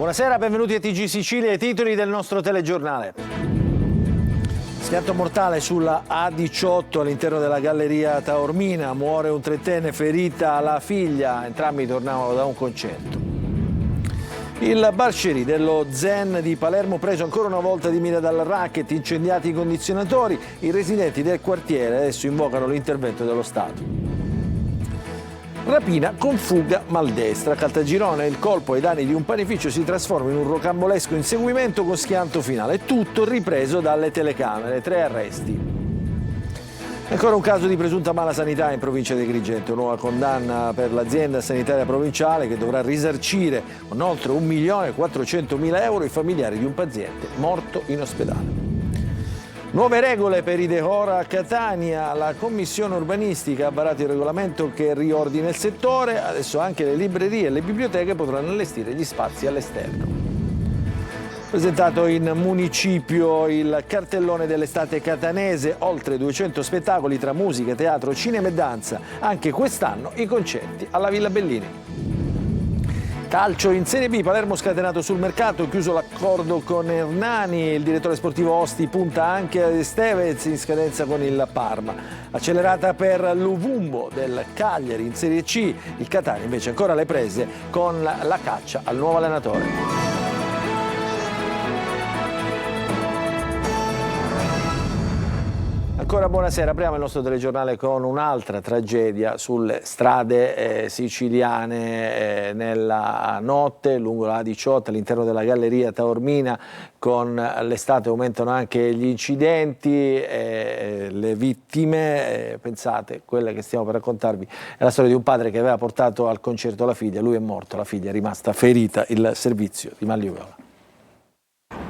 Buonasera, benvenuti a TG Sicilia, i titoli del nostro telegiornale. Schianto mortale sulla A18 all'interno della galleria Taormina, muore un trettenne, ferita la figlia, entrambi tornavano da un concerto. Il bar Cherie dello Zen di Palermo preso ancora una volta di mira dal racket, incendiati i condizionatori, i residenti del quartiere adesso invocano l'intervento dello Stato. Rapina con fuga maldestra. A Caltagirone il colpo ai danni di un panificio si trasforma in un rocambolesco inseguimento con schianto finale. Tutto ripreso dalle telecamere. 3 arresti. Ancora un caso di presunta mala sanità in provincia di Agrigento. Nuova condanna per l'azienda sanitaria provinciale che dovrà risarcire con oltre 1.400.000 euro i familiari di un paziente morto in ospedale. Nuove regole per i decor a Catania, la commissione urbanistica ha varato il regolamento che riordina il settore, adesso anche le librerie e le biblioteche potranno allestire gli spazi all'esterno. Presentato in municipio il cartellone dell'estate catanese, oltre 200 spettacoli tra musica, teatro, cinema e danza, anche quest'anno i concerti alla Villa Bellini. Calcio in Serie B, Palermo scatenato sul mercato, chiuso l'accordo con Hernani, il direttore sportivo Osti punta anche a Estevez in scadenza con il Parma. Accelerata per l'Uvumbo del Cagliari in Serie C, il Catania invece ancora alle prese con la caccia al nuovo allenatore. Ancora buonasera, apriamo il nostro telegiornale con un'altra tragedia sulle strade siciliane nella notte lungo la A18 all'interno della galleria Taormina. Con l'estate aumentano anche gli incidenti, le vittime, pensate, quella che stiamo per raccontarvi è la storia di un padre che aveva portato al concerto la figlia, lui è morto, la figlia è rimasta ferita, il servizio di Magliugola.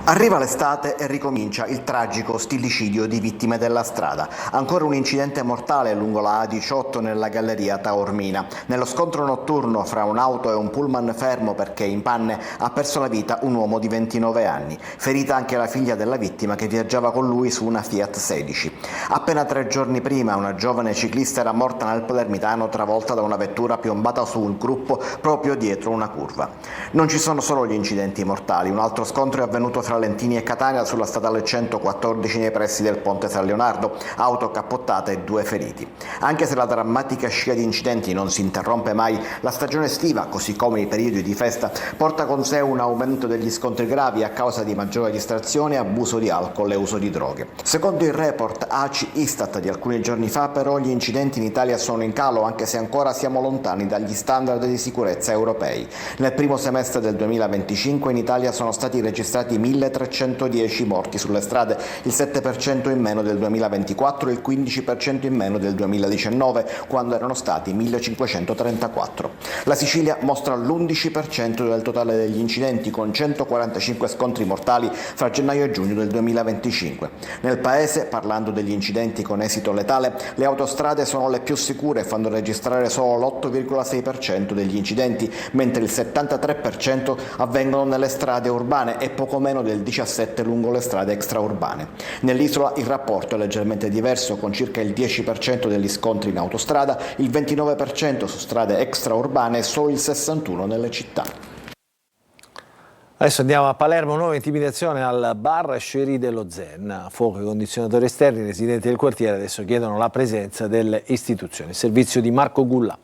Arriva l'estate e ricomincia il tragico stillicidio di vittime della strada. Ancora un incidente mortale lungo la A18 nella galleria Taormina. Nello scontro notturno fra un'auto e un pullman fermo perché in panne ha perso la vita un uomo di 29 anni. Ferita anche la figlia della vittima che viaggiava con lui su una Fiat 16. Appena 3 giorni prima una giovane ciclista era morta nel Palermitano travolta da una vettura piombata su un gruppo proprio dietro una curva. Non ci sono solo gli incidenti mortali, un altro scontro è avvenuto fra Lentini e Catania sulla statale 114 nei pressi del Ponte San Leonardo, auto cappottata e 2 feriti. Anche se la drammatica scia di incidenti non si interrompe mai, la stagione estiva, così come i periodi di festa, porta con sé un aumento degli scontri gravi a causa di maggiore distrazione, abuso di alcol e uso di droghe. Secondo il report ACI-Istat di alcuni giorni fa, però, gli incidenti in Italia sono in calo, anche se ancora siamo lontani dagli standard di sicurezza europei. Nel primo semestre del 2025 in Italia sono stati registrati 1.310 morti sulle strade, il 7% in meno del 2024 e il 15% in meno del 2019, quando erano stati 1.534. La Sicilia mostra l'11% del totale degli incidenti, con 145 scontri mortali fra gennaio e giugno del 2025. Nel paese, parlando degli incidenti con esito letale, le autostrade sono le più sicure e fanno registrare solo l'8,6% degli incidenti, mentre il 73% avvengono nelle strade urbane e poco meno del 17% lungo le strade extraurbane. Nell'isola il rapporto è leggermente diverso, con circa il 10% degli scontri in autostrada, il 29% su strade extraurbane e solo il 61% nelle città. Adesso andiamo a Palermo, nuova intimidazione al bar Cherie dello Zen. Fuoco ai condizionatori esterni, i residenti del quartiere adesso chiedono la presenza delle istituzioni. Il servizio di Marco Gulla.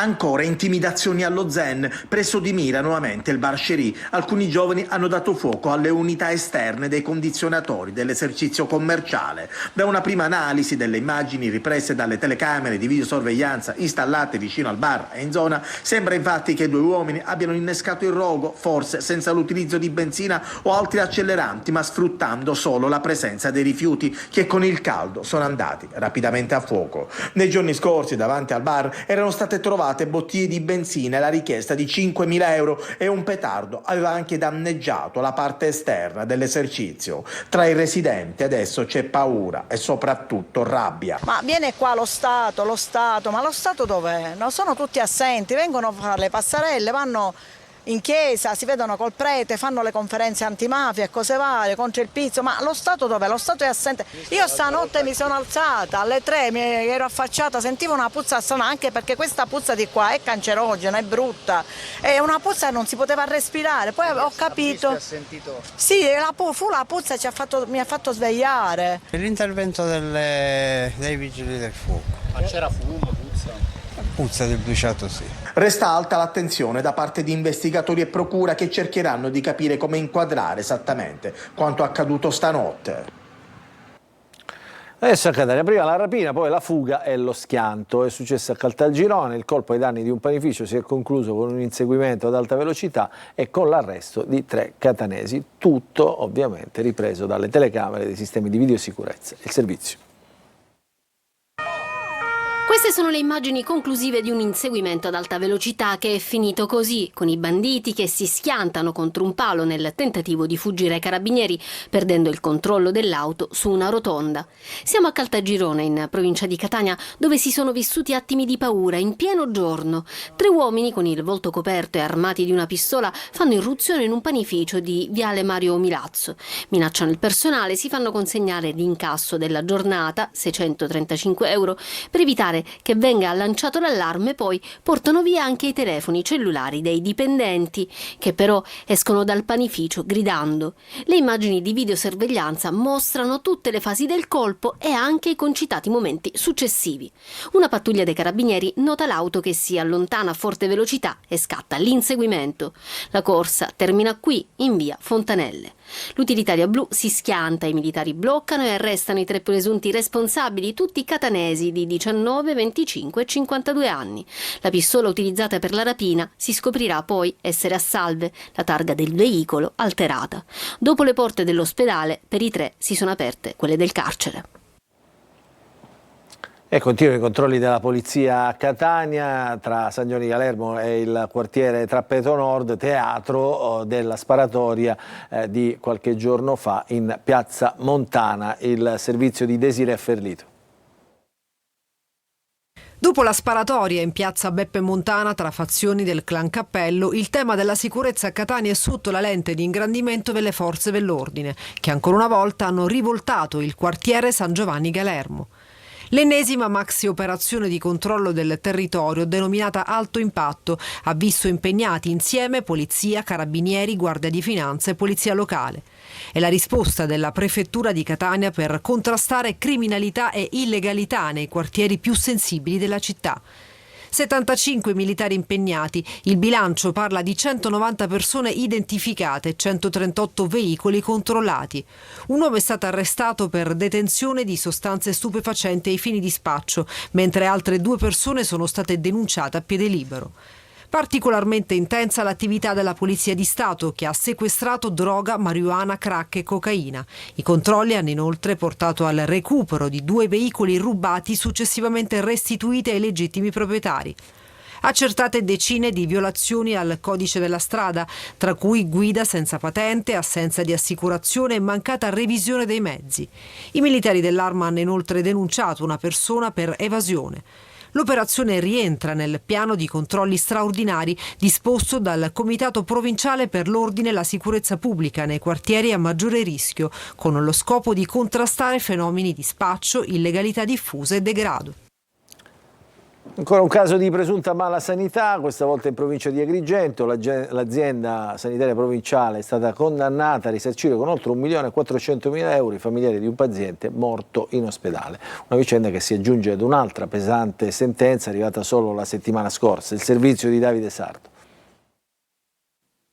Ancora intimidazioni allo Zen, preso di mira nuovamente il bar Cherie. Alcuni giovani hanno dato fuoco alle unità esterne dei condizionatori dell'esercizio commerciale. Da una prima analisi delle immagini riprese dalle telecamere di videosorveglianza installate vicino al bar e in zona, sembra infatti che 2 uomini abbiano innescato il rogo, forse senza l'utilizzo di benzina o altri acceleranti, ma sfruttando solo la presenza dei rifiuti che con il caldo sono andati rapidamente a fuoco. Nei giorni scorsi davanti al bar erano state trovate bottiglie di benzina e la richiesta di 5.000 euro e un petardo aveva anche danneggiato la parte esterna dell'esercizio. Tra i residenti adesso c'è paura e soprattutto rabbia. Ma viene qua lo Stato, ma lo Stato dov'è? No, sono tutti assenti, vengono a fare le passerelle, vanno in chiesa, si vedono col prete, fanno le conferenze antimafia e cose varie contro il pizzo, ma lo Stato dov'è? Lo Stato è assente. Io stanotte mi sono alzata, alle 3 mi ero affacciata, sentivo una puzza strana, anche perché questa puzza di qua è cancerogena, è brutta, è una puzza che non si poteva respirare, poi ho capito. Sì, fu la puzza che mi ha fatto svegliare. L'intervento dei vigili del fuoco. Ma c'era fumo, puzza? Puzza del bruciato, sì. Resta alta l'attenzione da parte di investigatori e procura che cercheranno di capire come inquadrare esattamente quanto accaduto stanotte. Adesso a Catania, prima la rapina, poi la fuga e lo schianto. È successo a Caltagirone, il colpo ai danni di un panificio si è concluso con un inseguimento ad alta velocità e con l'arresto di 3 catanesi. Tutto ovviamente ripreso dalle telecamere dei sistemi di videosicurezza. Il servizio. Queste sono le immagini conclusive di un inseguimento ad alta velocità che è finito così, con i banditi che si schiantano contro un palo nel tentativo di fuggire ai carabinieri, perdendo il controllo dell'auto su una rotonda. Siamo a Caltagirone, in provincia di Catania, dove si sono vissuti attimi di paura in pieno giorno. 3 uomini con il volto coperto e armati di una pistola fanno irruzione in un panificio di Viale Mario Milazzo. Minacciano il personale, si fanno consegnare l'incasso della giornata, 635 euro, per evitare che venga lanciato l'allarme. Poi portano via anche i telefoni cellulari dei dipendenti, che però escono dal panificio gridando. Le immagini di videosorveglianza mostrano tutte le fasi del colpo e anche i concitati momenti successivi. Una pattuglia dei carabinieri nota l'auto che si allontana a forte velocità e scatta l'inseguimento. La corsa termina qui, in via Fontanelle. L'utilitaria blu si schianta, i militari bloccano e arrestano i 3 presunti responsabili, tutti catanesi di 19, 25 e 52 anni. La pistola utilizzata per la rapina si scoprirà poi essere a salve, la targa del veicolo alterata. Dopo le porte dell'ospedale, per i 3 si sono aperte quelle del carcere. E continuano i controlli della polizia a Catania, tra San Giovanni Galermo e il quartiere Trappeto Nord, teatro della sparatoria di qualche giorno fa in piazza Montana. Il servizio di Desiree Ferlito. Dopo la sparatoria in piazza Beppe Montana tra fazioni del clan Cappello, il tema della sicurezza a Catania è sotto la lente di ingrandimento delle forze dell'ordine, che ancora una volta hanno rivoltato il quartiere San Giovanni Galermo. L'ennesima maxi operazione di controllo del territorio, denominata Alto Impatto, ha visto impegnati insieme polizia, carabinieri, guardia di finanza e polizia locale. È la risposta della prefettura di Catania per contrastare criminalità e illegalità nei quartieri più sensibili della città. 75 militari impegnati, il bilancio parla di 190 persone identificate, 138 veicoli controllati. Un uomo è stato arrestato per detenzione di sostanze stupefacenti ai fini di spaccio, mentre altre 2 persone sono state denunciate a piede libero. Particolarmente intensa l'attività della Polizia di Stato, che ha sequestrato droga, marijuana, crack e cocaina. I controlli hanno inoltre portato al recupero di 2 veicoli rubati successivamente restituiti ai legittimi proprietari. Accertate decine di violazioni al codice della strada, tra cui guida senza patente, assenza di assicurazione e mancata revisione dei mezzi. I militari dell'Arma hanno inoltre denunciato una persona per evasione. L'operazione rientra nel piano di controlli straordinari disposto dal Comitato Provinciale per l'Ordine e la Sicurezza Pubblica nei quartieri a maggiore rischio, con lo scopo di contrastare fenomeni di spaccio, illegalità diffusa e degrado. Ancora un caso di presunta mala sanità, questa volta in provincia di Agrigento. L'azienda sanitaria provinciale è stata condannata a risarcire con oltre 1.400.000 euro i familiari di un paziente morto in ospedale. Una vicenda che si aggiunge ad un'altra pesante sentenza arrivata solo la settimana scorsa. Il servizio di Davide Sardo.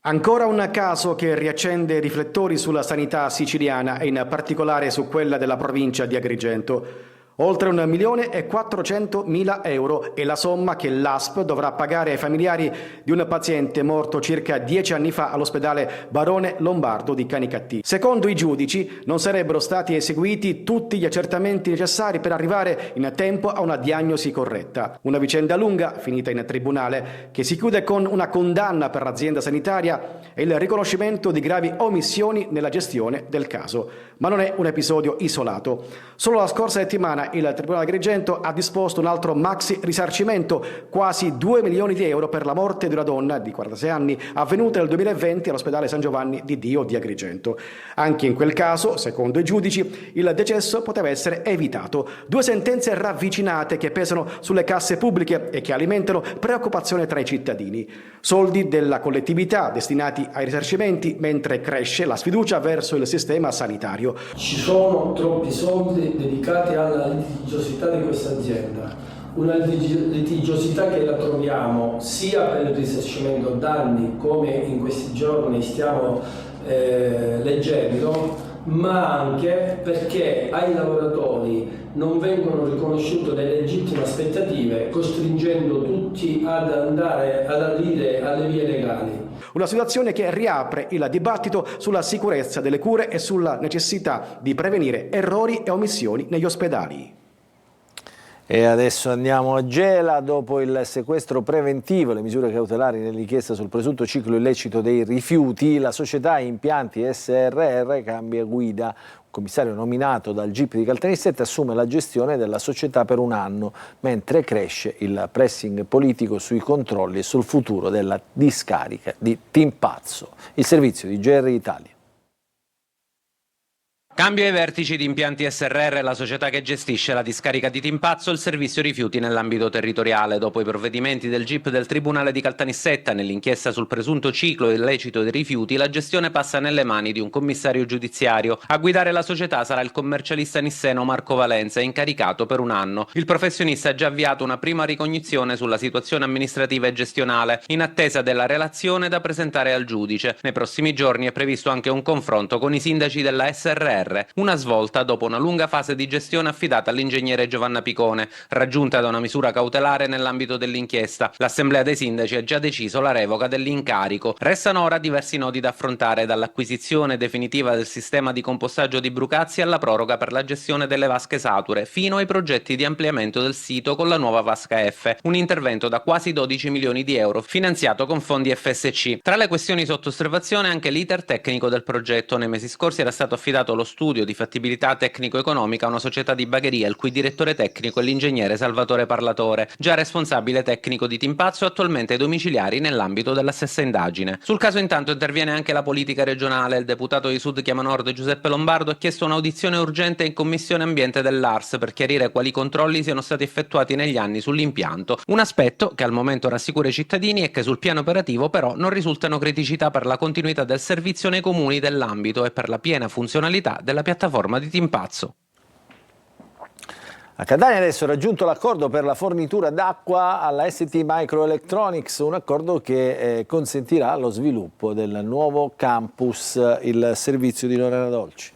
Ancora un caso che riaccende riflettori sulla sanità siciliana e in particolare su quella della provincia di Agrigento. Oltre 1.400.000 euro è la somma che l'ASP dovrà pagare ai familiari di un paziente morto circa 10 anni fa all'ospedale Barone Lombardo di Canicattì. Secondo i giudici non sarebbero stati eseguiti tutti gli accertamenti necessari per arrivare in tempo a una diagnosi corretta. Una vicenda lunga, finita in tribunale, che si chiude con una condanna per l'azienda sanitaria e il riconoscimento di gravi omissioni nella gestione del caso. Ma non è un episodio isolato. Solo la scorsa settimana Siciliana, il Tribunale di Agrigento ha disposto un altro maxi risarcimento, quasi 2 milioni di euro per la morte di una donna di 46 anni avvenuta nel 2020 all'ospedale San Giovanni di Dio di Agrigento. Anche in quel caso, secondo i giudici, il decesso poteva essere evitato. 2 sentenze ravvicinate che pesano sulle casse pubbliche e che alimentano preoccupazione tra i cittadini. Soldi della collettività destinati ai risarcimenti, mentre cresce la sfiducia verso il sistema sanitario. Ci sono troppi soldi dedicati alla litigiosità di questa azienda, una litigiosità che la troviamo sia per il risarcimento danni, come in questi giorni stiamo leggendo, ma anche perché ai lavoratori non vengono riconosciute le legittime aspettative, costringendo tutti ad andare ad aderire alle vie legali. Una situazione che riapre il dibattito sulla sicurezza delle cure e sulla necessità di prevenire errori e omissioni negli ospedali. E adesso andiamo a Gela. Dopo il sequestro preventivo e le misure cautelari nell'inchiesta sul presunto ciclo illecito dei rifiuti, la società Impianti SRR cambia guida. Un commissario nominato dal GIP di Caltanissetta assume la gestione della società per un anno, mentre cresce il pressing politico sui controlli e sul futuro della discarica di Timpazzo. Il servizio di GR Italia. Cambio ai vertici di Impianti SRR, la società che gestisce la discarica di Timpazzo e il servizio rifiuti nell'ambito territoriale. Dopo i provvedimenti del GIP del Tribunale di Caltanissetta nell'inchiesta sul presunto ciclo illecito dei rifiuti, la gestione passa nelle mani di un commissario giudiziario. A guidare la società sarà il commercialista nisseno Marco Valenza, incaricato per un anno. Il professionista ha già avviato una prima ricognizione sulla situazione amministrativa e gestionale, in attesa della relazione da presentare al giudice. Nei prossimi giorni è previsto anche un confronto con i sindaci della SRR. Una svolta dopo una lunga fase di gestione affidata all'ingegnere Giovanna Picone, raggiunta da una misura cautelare nell'ambito dell'inchiesta. L'assemblea dei sindaci ha già deciso la revoca dell'incarico. Restano ora diversi nodi da affrontare, dall'acquisizione definitiva del sistema di compostaggio di Brucazzi alla proroga per la gestione delle vasche sature, fino ai progetti di ampliamento del sito con la nuova vasca F, un intervento da quasi 12 milioni di euro, finanziato con fondi FSC. Tra le questioni sotto osservazione anche l'iter tecnico del progetto. Nei mesi scorsi era stato affidato lo studio di fattibilità tecnico-economica a una società di bagheria, il cui direttore tecnico è l'ingegnere Salvatore Parlatore, già responsabile tecnico di Timpazzo e attualmente domiciliari nell'ambito della stessa indagine. Sul caso intanto interviene anche la politica regionale. Il deputato di Sud Chiama Nord Giuseppe Lombardo ha chiesto un'audizione urgente in Commissione Ambiente dell'ARS per chiarire quali controlli siano stati effettuati negli anni sull'impianto, un aspetto che al momento rassicura i cittadini e che sul piano operativo però non risultano criticità per la continuità del servizio nei comuni dell'ambito e per la piena funzionalità della piattaforma di Timpazzo. A Catania adesso è raggiunto l'accordo per la fornitura d'acqua alla ST Microelectronics, un accordo che consentirà lo sviluppo del nuovo campus, il servizio di Lorena Dolci.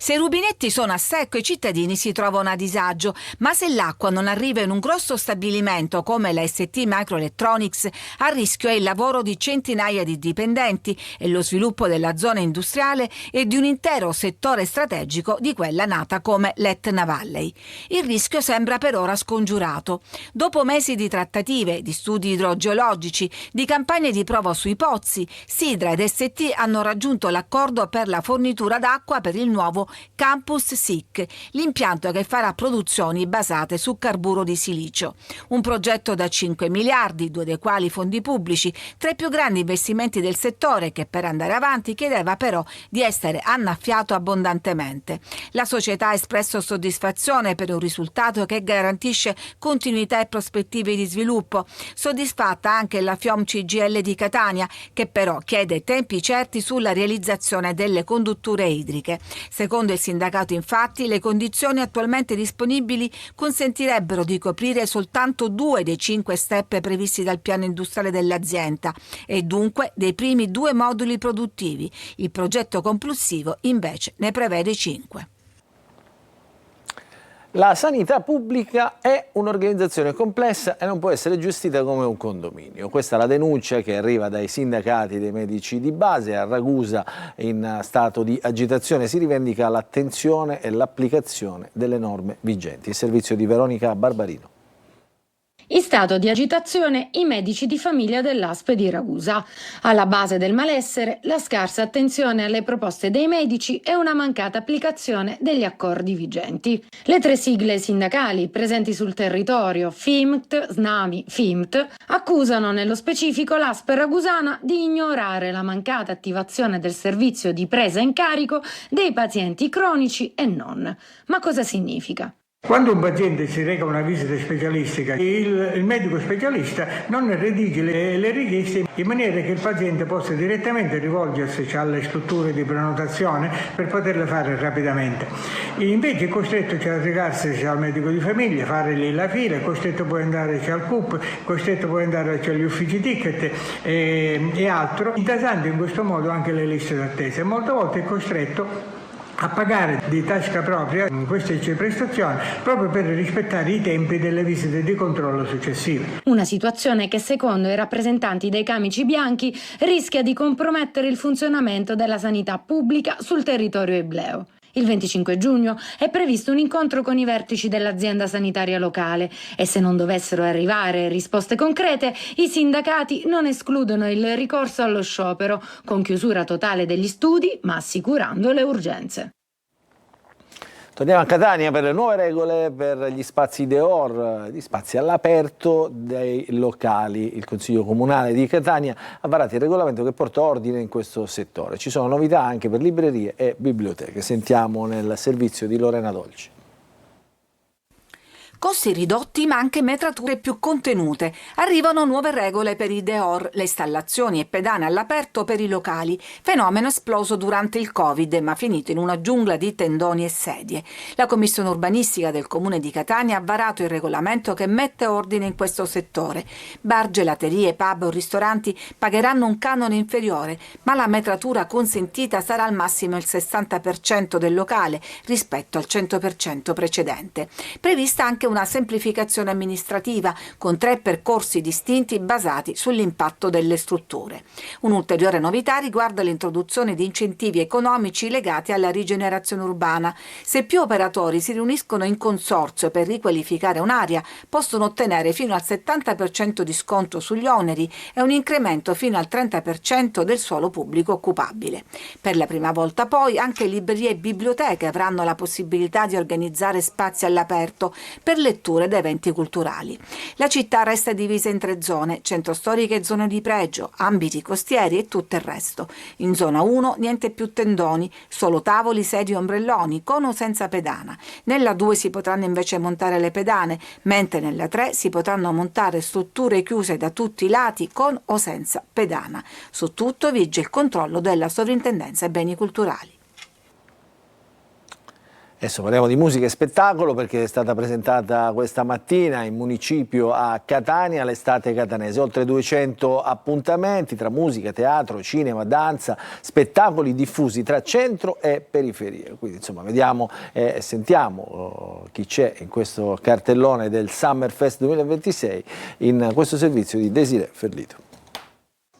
Se i rubinetti sono a secco i cittadini si trovano a disagio, ma se l'acqua non arriva in un grosso stabilimento come la ST Microelectronics, a rischio è il lavoro di centinaia di dipendenti e lo sviluppo della zona industriale e di un intero settore strategico di quella nata come l'Etna Valley. Il rischio sembra per ora scongiurato. Dopo mesi di trattative, di studi idrogeologici, di campagne di prova sui pozzi, Sidra ed ST hanno raggiunto l'accordo per la fornitura d'acqua per il nuovo Campus SIC, l'impianto che farà produzioni basate su carburo di silicio. Un progetto da 5 miliardi, 2 dei quali fondi pubblici, tra i più grandi investimenti del settore che per andare avanti chiedeva però di essere annaffiato abbondantemente. La società ha espresso soddisfazione per un risultato che garantisce continuità e prospettive di sviluppo. Soddisfatta anche la FIOM CGIL di Catania, che però chiede tempi certi sulla realizzazione delle condutture idriche. Secondo il sindacato, infatti, le condizioni attualmente disponibili consentirebbero di coprire soltanto 2 dei 5 step previsti dal piano industriale dell'azienda e dunque dei primi 2 moduli produttivi. Il progetto complessivo invece ne prevede 5. La sanità pubblica è un'organizzazione complessa e non può essere gestita come un condominio. Questa è la denuncia che arriva dai sindacati dei medici di base. A Ragusa, in stato di agitazione, si rivendica l'attenzione e l'applicazione delle norme vigenti. Il servizio di Veronica Barbarino. In stato di agitazione i medici di famiglia dell'ASP di Ragusa. Alla base del malessere la scarsa attenzione alle proposte dei medici e una mancata applicazione degli accordi vigenti. Le 3 sigle sindacali presenti sul territorio, FIMT, SNAMI, FIMT, accusano nello specifico l'ASP ragusana di ignorare la mancata attivazione del servizio di presa in carico dei pazienti cronici e non. Ma cosa significa? Quando un paziente si reca a una visita specialistica, il medico specialista non redige le richieste in maniera che il paziente possa direttamente rivolgersi alle strutture di prenotazione per poterle fare rapidamente. Invece è costretto a recarsi al medico di famiglia, fare lì la fila, è costretto poi ad andare al CUP, è costretto poi ad andare agli uffici ticket e altro, intasando in questo modo anche le liste d'attesa. Molte volte è costretto a pagare di tasca propria queste prestazioni proprio per rispettare i tempi delle visite di controllo successive. Una situazione che secondo i rappresentanti dei camici bianchi rischia di compromettere il funzionamento della sanità pubblica sul territorio ebleo. Il 25 giugno è previsto un incontro con i vertici dell'azienda sanitaria locale e se non dovessero arrivare risposte concrete, i sindacati non escludono il ricorso allo sciopero, con chiusura totale degli studi, ma assicurando le urgenze. Torniamo a Catania per le nuove regole per gli spazi dehors, gli spazi all'aperto dei locali. Il Consiglio Comunale di Catania ha varato il regolamento che porta ordine in questo settore. Ci sono novità anche per librerie e biblioteche. Sentiamo nel servizio di Lorena Dolci. Costi ridotti ma anche metrature più contenute. Arrivano nuove regole per i dehors, le installazioni e pedane all'aperto per i locali. Fenomeno esploso durante il Covid ma finito in una giungla di tendoni e sedie. La Commissione urbanistica del Comune di Catania ha varato il regolamento che mette ordine in questo settore. Bar, gelaterie, pub o ristoranti pagheranno un canone inferiore, ma la metratura consentita sarà al massimo il 60% del locale rispetto al 100% precedente. Prevista anche una semplificazione amministrativa con 3 percorsi distinti basati sull'impatto delle strutture. Un'ulteriore novità riguarda l'introduzione di incentivi economici legati alla rigenerazione urbana. Se più operatori si riuniscono in consorzio per riqualificare un'area, possono ottenere fino al 70% di sconto sugli oneri e un incremento fino al 30% del suolo pubblico occupabile. Per la prima volta poi anche librerie e biblioteche avranno la possibilità di organizzare spazi all'aperto per letture ed eventi culturali. La città resta divisa in 3 zone, centro storico e zone di pregio, ambiti costieri e tutto il resto. In zona 1 niente più tendoni, solo tavoli, sedie e ombrelloni, con o senza pedana. Nella 2 si potranno invece montare le pedane, mentre nella 3 si potranno montare strutture chiuse da tutti i lati con o senza pedana. Su tutto vige il controllo della Sovrintendenza ai Beni Culturali. Adesso parliamo di musica e spettacolo perché è stata presentata questa mattina in municipio a Catania l'estate catanese. Oltre 200 appuntamenti tra musica, teatro, cinema, danza, spettacoli diffusi tra centro e periferia. Quindi insomma vediamo e sentiamo chi c'è in questo cartellone del Summer Fest 2026 in questo servizio di Desiree Ferlito.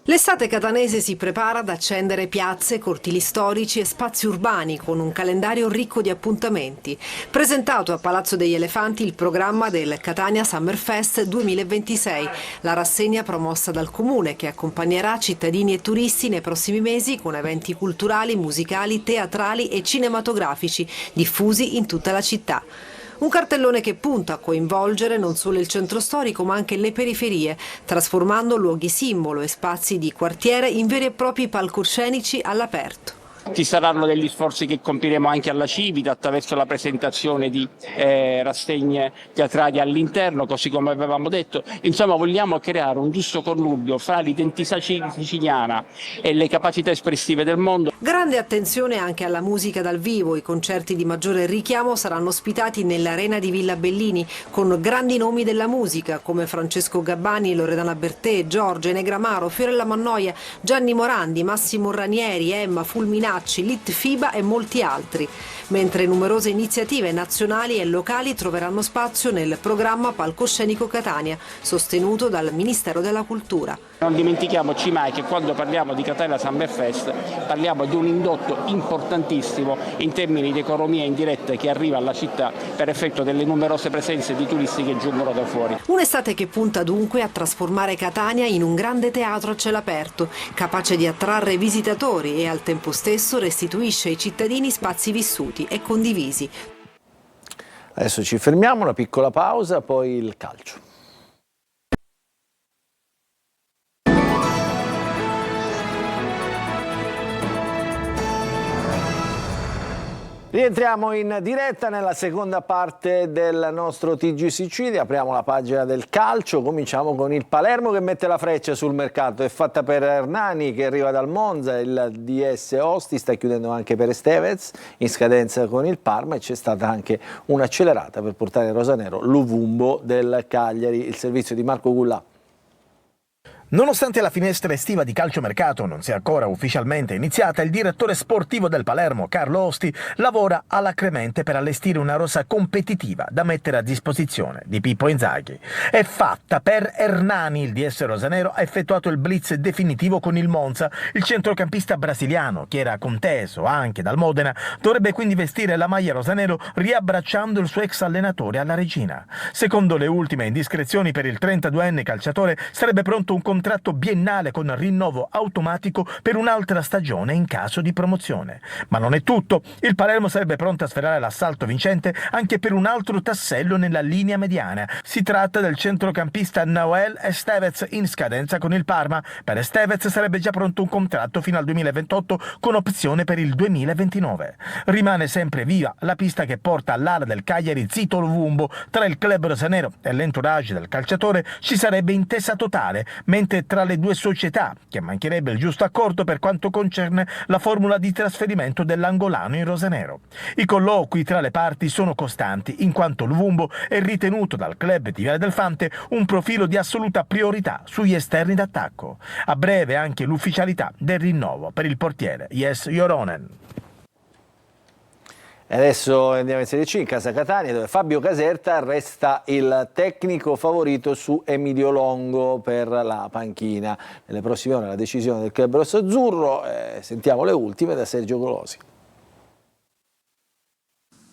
L'estate catanese si prepara ad accendere piazze, cortili storici e spazi urbani con un calendario ricco di appuntamenti. Presentato a Palazzo degli Elefanti il programma del Catania Summer Fest 2026, la rassegna promossa dal Comune che accompagnerà cittadini e turisti nei prossimi mesi con eventi culturali, musicali, teatrali e cinematografici diffusi in tutta la città. Un cartellone che punta a coinvolgere non solo il centro storico ma anche le periferie, trasformando luoghi simbolo e spazi di quartiere in veri e propri palcoscenici all'aperto. Ci saranno degli sforzi che compiremo anche alla Civita attraverso la presentazione di rassegne teatrali all'interno, così come avevamo detto. Insomma, vogliamo creare un giusto connubio fra l'identità siciliana e le capacità espressive del mondo. Grande attenzione anche alla musica dal vivo. I concerti di maggiore richiamo saranno ospitati nell'arena di Villa Bellini con grandi nomi della musica come Francesco Gabbani, Loredana Bertè, Giorgia Negramaro, Fiorella Mannoia, Gianni Morandi, Massimo Ranieri, Emma Fulminacci, Lit Fiba e molti altri, mentre numerose iniziative nazionali e locali troveranno spazio nel programma Palcoscenico Catania, sostenuto dal Ministero della Cultura. Non dimentichiamoci mai che quando parliamo di Catania Summer Fest parliamo di un indotto importantissimo in termini di economia indiretta che arriva alla città per effetto delle numerose presenze di turisti che giungono da fuori. Un'estate che punta dunque a trasformare Catania in un grande teatro a cielo aperto, capace di attrarre visitatori e al tempo stesso restituisce ai cittadini spazi vissuti e condivisi. Adesso ci fermiamo, una piccola pausa, poi il calcio. Rientriamo in diretta nella seconda parte del nostro TG Sicilia, apriamo la pagina del calcio, cominciamo con il Palermo che mette la freccia sul mercato, è fatta per Hernani che arriva dal Monza, il DS Osti sta chiudendo anche per Estevez, in scadenza con il Parma e c'è stata anche un'accelerata per portare in rosanero Luvumbo del Cagliari, il servizio di Marco Gullà. Nonostante la finestra estiva di calciomercato non sia ancora ufficialmente iniziata, il direttore sportivo del Palermo, Carlo Osti, lavora alacremente per allestire una rosa competitiva da mettere a disposizione di Pippo Inzaghi. È fatta per Hernani, il DS rosanero ha effettuato il blitz definitivo con il Monza. Il centrocampista brasiliano, che era conteso anche dal Modena, dovrebbe quindi vestire la maglia rosanero riabbracciando il suo ex allenatore alla Regina. Secondo le ultime indiscrezioni, per il 32enne calciatore sarebbe pronto un contratto biennale con rinnovo automatico per un'altra stagione in caso di promozione. Ma non è tutto. Il Palermo sarebbe pronto a sferrare l'assalto vincente anche per un altro tassello nella linea mediana. Si tratta del centrocampista Noel Estevez in scadenza con il Parma. Per Estevez sarebbe già pronto un contratto fino al 2028 con opzione per il 2029. Rimane sempre viva la pista che porta all'ala del Cagliari Zito Luvumbo. Tra il club rosanero e l'entourage del calciatore ci sarebbe intesa totale, mentre tra le due società, che mancherebbe il giusto accordo per quanto concerne la formula di trasferimento dell'angolano in rosanero. I colloqui tra le parti sono costanti, in quanto Luvumbo è ritenuto dal club di Viale del Fante un profilo di assoluta priorità sugli esterni d'attacco. A breve anche l'ufficialità del rinnovo per il portiere Jes Joronen. E adesso andiamo in Serie C, in casa Catania, dove Fabio Caserta resta il tecnico favorito su Emilio Longo per la panchina. Nelle prossime ore la decisione del club rossazzurro, sentiamo le ultime da Sergio Golosi.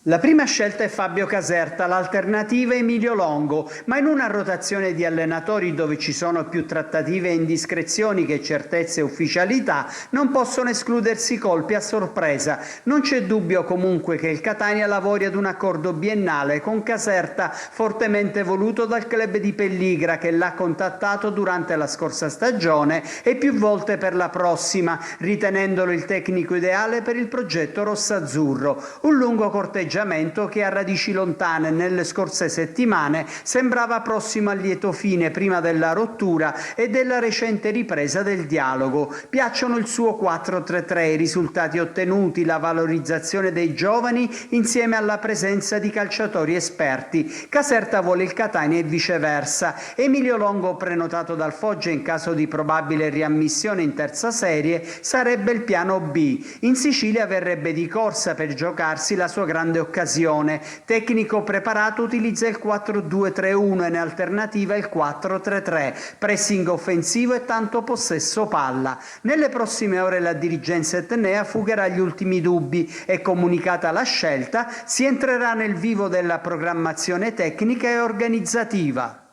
La prima scelta è Fabio Caserta, l'alternativa è Emilio Longo, ma in una rotazione di allenatori dove ci sono più trattative e indiscrezioni che certezze e ufficialità, non possono escludersi colpi a sorpresa. Non c'è dubbio comunque che il Catania lavori ad un accordo biennale con Caserta, fortemente voluto dal club di Pelligra che l'ha contattato durante la scorsa stagione e più volte per la prossima, ritenendolo il tecnico ideale per il progetto rossazzurro. Un lungo corteggiamento che ha radici lontane nelle scorse settimane sembrava prossimo al lieto fine prima della rottura e della recente ripresa del dialogo. Piacciono il suo 4-3-3, i risultati ottenuti, la valorizzazione dei giovani insieme alla presenza di calciatori esperti. Caserta vuole il Catania e viceversa. Emilio Longo, prenotato dal Foggia in caso di probabile riammissione in terza serie, sarebbe il piano B. In Sicilia verrebbe di corsa per giocarsi la sua grande occasione. Tecnico preparato, utilizza il 4-2-3-1 e in alternativa il 4-3-3, pressing offensivo e tanto possesso palla. Nelle prossime ore la dirigenza etnea fugherà gli ultimi dubbi e, comunicata la scelta, si entrerà nel vivo della programmazione tecnica e organizzativa.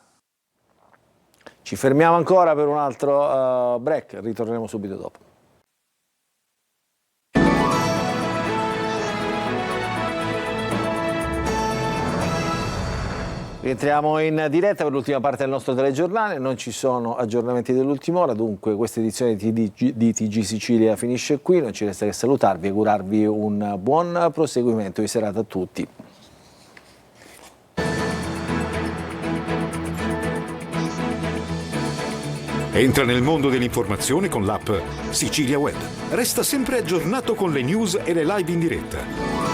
Ci fermiamo ancora per un altro break, ritorneremo subito dopo. Rientriamo in diretta per l'ultima parte del nostro telegiornale, non ci sono aggiornamenti dell'ultima ora, dunque questa edizione di TG Sicilia finisce qui, non ci resta che salutarvi e augurarvi un buon proseguimento di serata a tutti. Entra nel mondo dell'informazione con l'app Sicilia Web. Resta sempre aggiornato con le news e le live in diretta.